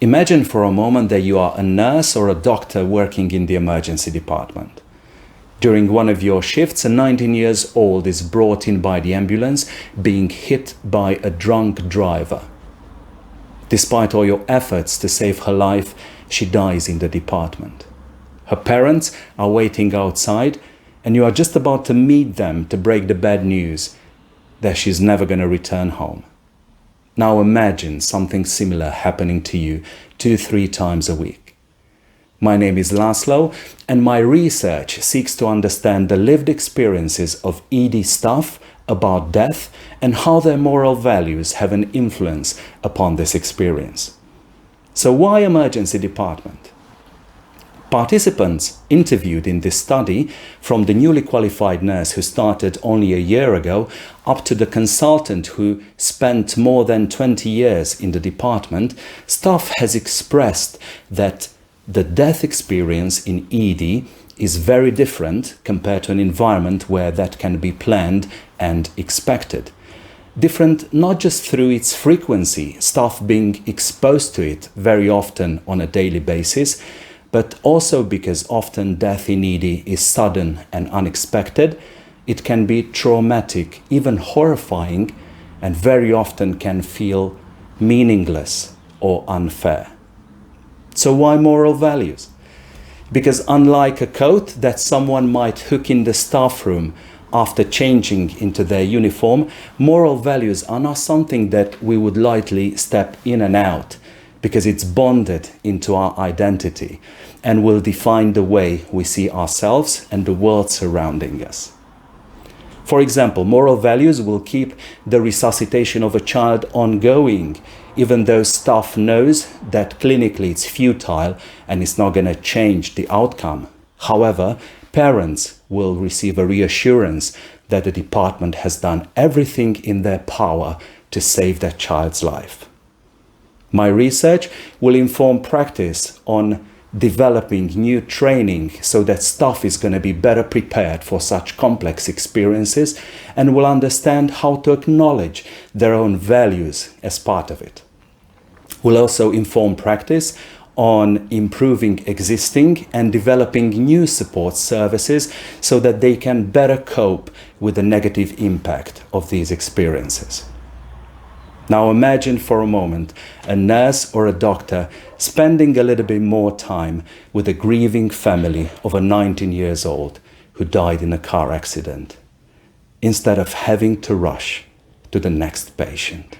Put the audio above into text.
Imagine for a moment that you are a nurse or a doctor working in the emergency department. During one of your shifts, a 19 years old is brought in by the ambulance being hit by a drunk driver. Despite all your efforts to save her life, she dies in the department. Her parents are waiting outside, and you are just about to meet them to break the bad news that she's never going to return home. Now imagine something similar happening to you 2-3 times a week. My name is Laszlo, and my research seeks to understand the lived experiences of ED staff about death and how their moral values have an influence upon this experience. So why emergency department? Participants interviewed in this study, from the newly qualified nurse who started only a year ago up to the consultant who spent more than 20 years in the department, staff has expressed that the death experience in ED is very different compared to an environment where that can be planned and expected. Different not just through its frequency, staff being exposed to it very often on a daily basis, but also because often death in ED is sudden and unexpected. It can be traumatic, even horrifying, and very often can feel meaningless or unfair. So why moral values? Because unlike a coat that someone might hook in the staff room after changing into their uniform, moral values are not something that we would lightly step in and out, because it's bonded into our identity and will define the way we see ourselves and the world surrounding us. For example, moral values will keep the resuscitation of a child ongoing, even though staff knows that clinically it's futile and it's not going to change the outcome. However, parents will receive a reassurance that the department has done everything in their power to save that child's life. My research will inform practice on developing new training so that staff is going to be better prepared for such complex experiences and will understand how to acknowledge their own values as part of it. We'll also inform practice on improving existing and developing new support services so that they can better cope with the negative impact of these experiences. Now imagine for a moment a nurse or a doctor spending a little bit more time with a grieving family of a 19 years old who died in a car accident, instead of having to rush to the next patient.